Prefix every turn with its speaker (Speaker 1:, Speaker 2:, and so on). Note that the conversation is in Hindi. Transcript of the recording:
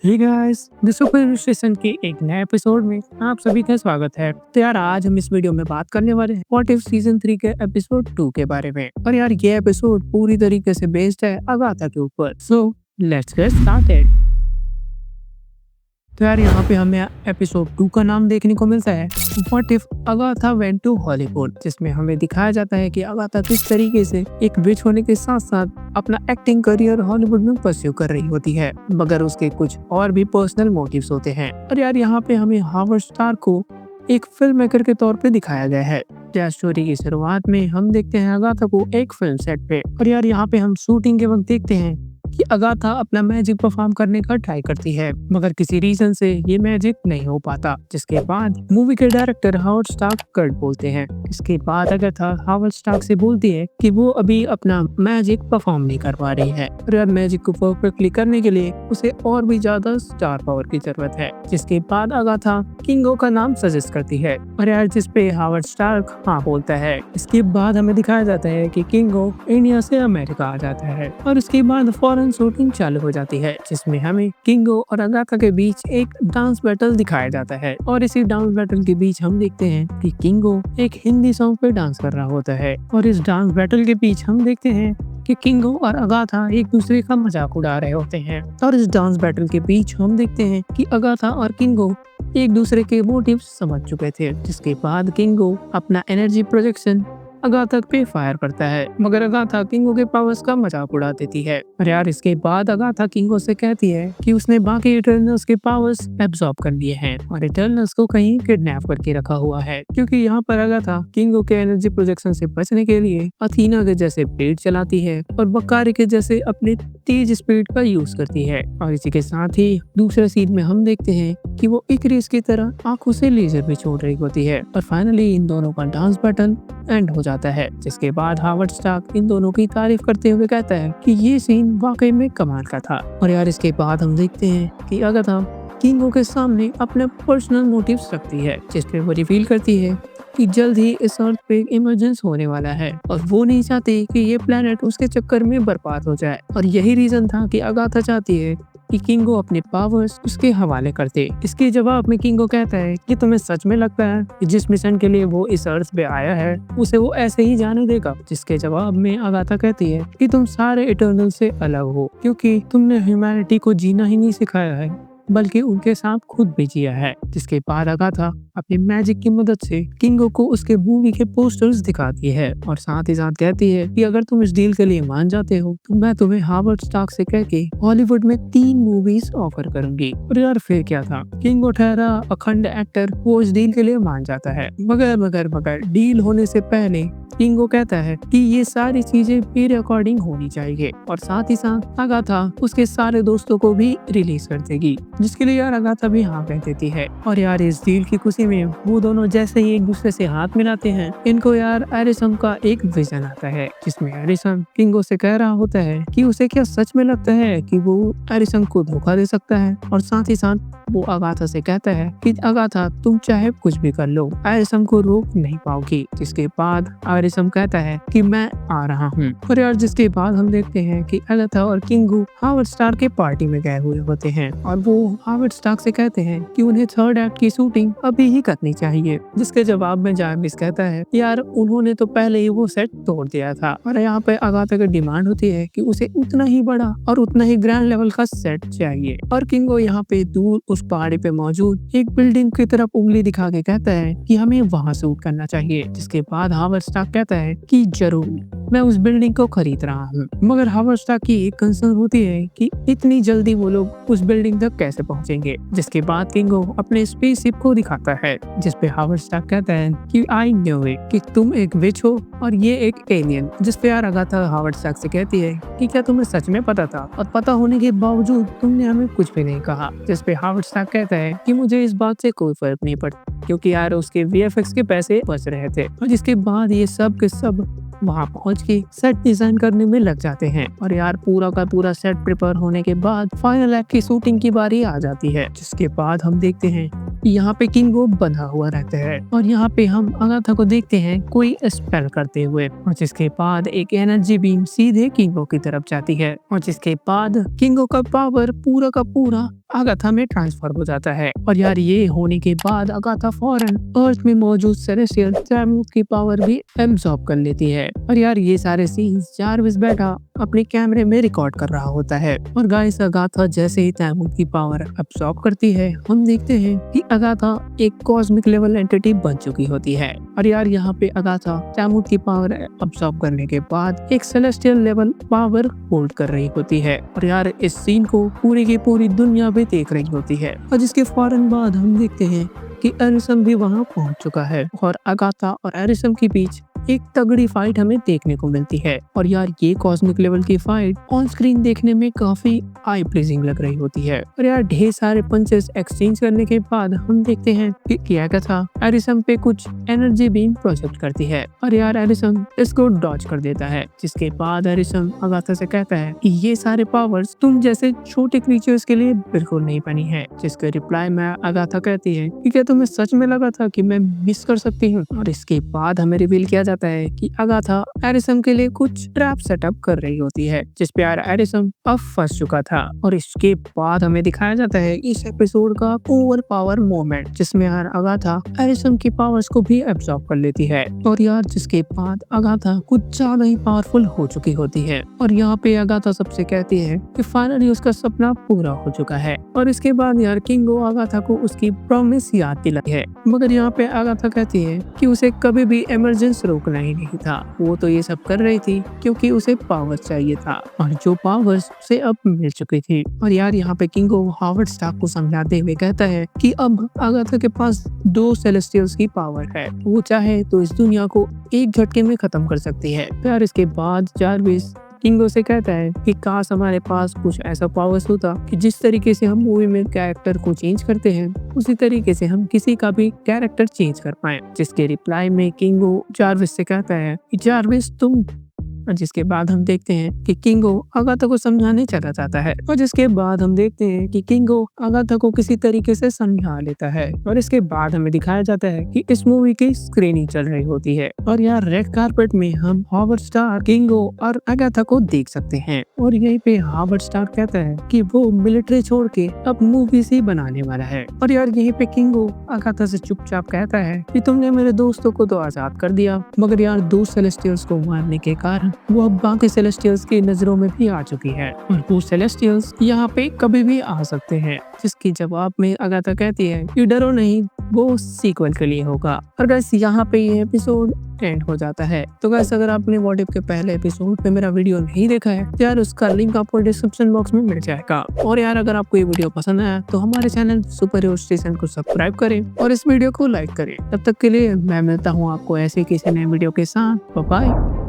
Speaker 1: Hey guys, the super station के एक नए एपिसोड में आप सभी का स्वागत है। तो यार आज हम इस वीडियो में बात करने वाले हैं व्हाट इफ सीजन 3 के एपिसोड 2 के बारे में। और यार ये एपिसोड पूरी तरीके से बेस्ड है अगाथा के ऊपर। So let's get started. तो यार यहाँ पे हमें एपिसोड 2 का नाम देखने को मिलता है what if Agatha went to Hollywood, जिसमें हमें दिखाया जाता है कि अगाथा किस तरीके से एक विच होने के साथ साथ अपना एक्टिंग करियर हॉलीवुड में परस्यू कर रही होती है, मगर उसके कुछ और भी पर्सनल मोटिव्स होते हैं। और यार यहाँ पे हमें हावर्ड स्टार को एक फिल्म मेकर के तौर पे दिखाया गया है। या स्टोरी की शुरुआत में हम देखते हैं अगाथा को एक फिल्म सेट पे, और यार यहाँ पे हम शूटिंग के वक्त देखते हैं कि अगाथा अपना मैजिक परफॉर्म करने का ट्राई करती है, मगर किसी रीजन से ये मैजिक नहीं हो पाता। जिसके बाद मूवी के डायरेक्टर हावर्ड स्टार्क कट बोलते हैं। इसके बाद अगाथा हावर्ड स्टार्क से बोलती है कि वो अभी अपना मैजिक परफॉर्म नहीं कर पा रही है, और यार मैजिक को परफेक्टली करने के लिए उसे और भी ज्यादा स्टार पावर की जरूरत है। जिसके बाद अगाथा किंगो का नाम सजेस्ट करती है, और यार जिसपे हावर्ड स्टार्क हाँ बोलता है। इसके बाद हमें दिखाया जाता है कि किंगो इंडिया से अमेरिका आ जाता है, और इसके बाद फॉरेन शूटिंग चालू हो जाती है, जिसमें हमें किंगो और अगाथा के बीच एक डांस बैटल दिखाया जाता है। और इसी डांस बैटल के बीच हम देखते हैं कि किंगो एक हिंदी सॉन्ग पे डांस कर रहा होता है, और इस डांस बैटल के बीच हम देखते हैं कि किंगो और अगाथा एक दूसरे का मजाक उड़ा रहे होते हैं। और इस डांस बैटल के बीच हम देखते हैं कि अगाथा और किंगो एक दूसरे के मोटिव समझ चुके थे। जिसके बाद किंगो अपना एनर्जी प्रोजेक्शन अगाथा पे फायर करता है, मगर अगाथा किंगो के पावर्स का मजाक उड़ा देती है। और यार इसके बाद अगाथा किंगो से कहती है कि उसने बाकी इटर्नल्स के पावर्स एब्सॉर्ब कर लिए हैं और इटर्नल्स को कहीं किडनैप करके रखा हुआ है, क्योंकि यहाँ पर अगाथा किंगो के एनर्जी प्रोजेक्शन से बचने के लिए अथीना के जैसे ब्लेड चलाती है और बकारी के जैसे अपने तेज स्पीड का यूज करती है। और इसी के साथ ही दूसरे सीन में हम देखते हैं कि वो इकरिस की तरह आंखों से लेजर भी छोड़ रही होती है। और फाइनली इन दोनों का डांस बैटल एंड हो जाता है, जिसके बाद हावर्ड स्टार्क इन दोनों की तारीफ करते हुए कहता है कि ये सीन वाकई में कमाल का था। और यार इसके बाद हम देखते हैं कि अगाथा किंगो के सामने अपने पर्सनल मोटिव्स रखती है, जिसपे वो रिवील करती है कि जल्द ही इस अर्थ पे इमरजेंस होने वाला है, और वो नहीं चाहती कि ये प्लेनेट उसके चक्कर में बर्बाद हो जाए। और यही रीजन था कि अगाथा चाहती है कि किंगो अपने पावर्स उसके हवाले कर दे। इसके जवाब में किंगो कहता है कि तुम्हें सच में लगता है कि जिस मिशन के लिए वो इस अर्थ पे आया है उसे वो ऐसे ही जाने देगा। जिसके जवाब में अगाथा कहती है कि तुम सारे इटर्नल से अलग हो, क्योंकि तुमने ह्यूमैनिटी को जीना ही नहीं सिखाया है, बल्कि उनके साथ खुद भी जिया है। जिसके बाद अगाथा अपनी मैजिक की मदद से किंगो को उसके मूवी के पोस्टर्स दिखाती है, और साथ ही साथ कहती है कि अगर तुम इस डील के लिए मान जाते हो तो मैं तुम्हें हावर्ड स्टार्क से कह के हॉलीवुड में 3 मूवीज ऑफर करूंगी। और यार फिर क्या था, किंगो ठहरा अखंड एक्टर वो इस डील के लिए मान जाता है, मगर डील होने से पहले किंगो कहता है कि ये सारी चीजें मेरे अकॉर्डिंग होनी चाहिए, और साथ ही साथ अगाथा उसके सारे दोस्तों को भी रिलीज कर देगी, जिसके लिए यार अगाथा भी हाँ कह देती है। और यार इस डील की खुशी में वो दोनों जैसे ही एक दूसरे से हाथ मिलाते हैं, इनको यार एरिसम का एक विजन आता है, जिसमें एरिसम किंगो से कह रहा होता है कि उसे क्या सच में लगता है कि वो एरिसम को धोखा दे सकता है। और साथ ही साथ वो अगाथा से कहता है कि अगाथा तुम चाहे कुछ भी कर लो, एरिसम को रोक नहीं पाओगी। जिसके बाद एरिसम कहता है कि मैं आ रहा हूँ। और यार जिसके बाद हम देखते हैं कि अगाथा और किंगो हावर्ड स्टार्क के पार्टी में गए हुए होते हैं, और वो हावर्ड स्टार्क से कहते हैं कि उन्हें थर्ड एक्ट की शूटिंग अभी ही करनी चाहिए। जिसके जवाब में जार्विस कहता है यार उन्होंने तो पहले ही वो सेट तोड़ दिया था। और यहाँ पे अगाथा की डिमांड होती है कि उसे उतना ही बड़ा और उतना ही ग्रैंड लेवल का सेट चाहिए। और किंगो यहाँ पे दूर उस पहाड़ी पे मौजूद एक बिल्डिंग की तरफ उंगली दिखा के कहता है कि हमें वहाँ शूट करना चाहिए। जिसके बाद हावर्ड स्टार्क कहता है कि जरूर मैं उस बिल्डिंग को खरीद रहा हूँ, मगर हावर्ड स्टार्क की एक कंसर्न होती है कि इतनी जल्दी वो लोग उस बिल्डिंग तक कैसे पहुंचेंगे। जिसके बाद किंगो अपने स्पेसशिप को दिखाता है, जिसपे हावर्ड स्टार्क कहता है कि आई न्यू इट, कि तुम एक विच हो और ये एक एलियन। जिसपे यार अगाथा हावर्ड स्टार्क से कहती है कि क्या तुम्हें सच में पता था, और पता होने के बावजूद तुमने हमें कुछ भी नहीं कहा। जिसपे हावर्ड स्टार्क कहता है कि मुझे इस बात से कोई फर्क नहीं पड़ता, क्योंकि यार उसके वीएफएक्स के पैसे बच रहे थे। और जिसके बाद ये सब के सब वहाँ पहुँच के सेट डिजाइन करने में लग जाते हैं, और यार पूरा का पूरा सेट प्रिपेयर होने के बाद फाइनल एक्ट की शूटिंग की बारी आ जाती है। जिसके बाद हम देखते हैं यहाँ पे किंगो बंधा हुआ रहता है, और यहाँ पे हम अगाथा को देखते हैं कोई स्पेल करते हुए, और जिसके बाद एक एनर्जी बीम सीधे किंगो की तरफ जाती है, और जिसके बाद किंगो का पावर पूरा का पूरा अगाथा में ट्रांसफर हो जाता है। और यार ये होने के बाद अगाथा फौरन अर्थ में मौजूद सेलेस्टियल टैमुथ की पावर भी एब्जॉर्ब कर लेती है। और यार ये सारे सीन्स जारविस बैठा अपने कैमरे में रिकॉर्ड कर रहा होता है। और गाइस अगाथा जैसे ही टैमुथ की पावर एब्जॉर्ब करती है, हम देखते हैं कि अगाथा एक कॉस्मिक लेवल एंटिटी बन चुकी होती है। और यार यहाँ पे अगाथा टैमुथ की पावर एब्जॉर्ब करने के बाद एक सेलेस्टियल लेवल पावर होल्ड कर रही होती है। और यार इस सीन को पूरी की पूरी दुनिया भी देख रही होती है। और जिसके फौरन बाद हम देखते हैं कि एरिसम भी वहां पहुंच चुका है और अगाथा और एरिसम के बीच एक तगड़ी फाइट हमें देखने को मिलती है। और यार ये कॉस्मिक लेवल की फाइट ऑन स्क्रीन देखने में काफी आई प्लीजिंग लग रही होती है। और यार ढेर सारे पंचेस एक्सचेंज करने के बाद हम देखते हैं कि अगाथा एरिसम पे कुछ एनर्जी बीम प्रोजेक्ट करती है। और यार एरिसम इसको डॉज कर देता है, जिसके बाद एरिसम अगाथा से कहता है कि ये सारे पावर्स तुम जैसे छोटे क्रीचर्स के लिए बिल्कुल नहीं बनी है। जिसके रिप्लाई में अगाथा कहती है कि क्या तुम्हें सच में लगा था कि मैं मिस कर सकती हूँ। और इसके बाद हमें रिवील किया जाता है कि अगाथा एरिसम के लिए कुछ ट्रैप सेटअप कर रही होती है, जिस पे यार एरिसम अब फंस चुका था। और इसके बाद हमें दिखाया जाता है इस एपिसोड का ओवर पावर मोमेंट, जिसमें यार अगाथा एरिसम की पावर्स को भी एब्जॉर्ब कर लेती है। और यार जिसके बाद अगाथा कुछ ज्यादा ही पावरफुल हो चुकी होती है। और यहाँ पे अगाथा सबसे कहती है कि फाइनली उसका सपना पूरा हो चुका है। और इसके बाद यार किंगो अगाथा को उसकी प्रॉमिस याद दिलाई है, मगर यहाँ पे अगाथा कहती है कि उसे कभी भी इमरजेंसी रोकना ही नहीं था। वो तो ये सब कर रही थी क्योंकि उसे पावर चाहिए था, और जो पावर्स उसे अब मिल चुकी थी। और यार यहाँ पे किंगो हावर्ड स्टार्क को समझाते हुए कहता है कि अब अगाथा के पास 2 सेलेस्टियल्स की पावर है, वो चाहे तो इस दुनिया को एक झटके में खत्म कर सकती है। यार इसके बाद जारविस किंगो से कहता है कि काश हमारे पास कुछ ऐसा पावर्स होता कि जिस तरीके से हम मूवी में कैरेक्टर को चेंज करते हैं, उसी तरीके से हम किसी का भी कैरेक्टर चेंज कर पाए। जिसके रिप्लाई में किंगो जारविस से कहता है कि जारविस तुम। और जिसके बाद हम देखते हैं कि किंगो अगाथा को समझाने चला जाता है। और जिसके बाद हम देखते हैं कि किंगो अगाथा को किसी तरीके से समझा लेता है। और इसके बाद हमें दिखाया जाता है कि इस मूवी की स्क्रीनिंग चल रही होती है। और यार रेड कारपेट में हम हावर्ड स्टार, किंगो और अगाथा को देख सकते हैं। और यहीं पे हावर्ड स्टार कहता है कि वो मिलिट्री छोड़ के अब मूवीज ही बनाने वाला है। और यार यहीं पे किंगो अगाथा से चुपचाप कहता है कि तुमने मेरे दोस्तों को तो आजाद कर दिया, मगर यार 2 सेलेस्टियल्स को मारने के कारण वो अब बाकी सेलेस्टियल्स की नजरों में भी आ चुकी है। और वो सेलेस्टियल्स यहाँ पे कभी भी आ सकते हैं। जिसकी जवाब में अगाथा कहती है कि डरो नहीं, वो सीक्वल के लिए होगा। और गाइस यहाँ पे ये एपिसोड एंड हो जाता है। तो गाइस अगर आपने व्हाट इफ के पहले एपिसोड पे मेरा वीडियो नहीं देखा है तो यार उसका लिंक आपको डिस्क्रिप्शन बॉक्स में मिल जाएगा। और यार अगर आपको ये वीडियो पसंद आया तो हमारे चैनल सुपर हीरो स्टेशन को सब्सक्राइब करें और इस वीडियो को लाइक करें। तब तक के लिए मैं मिलता हूँ आपको ऐसे किसी नए वीडियो के साथ। Bye bye.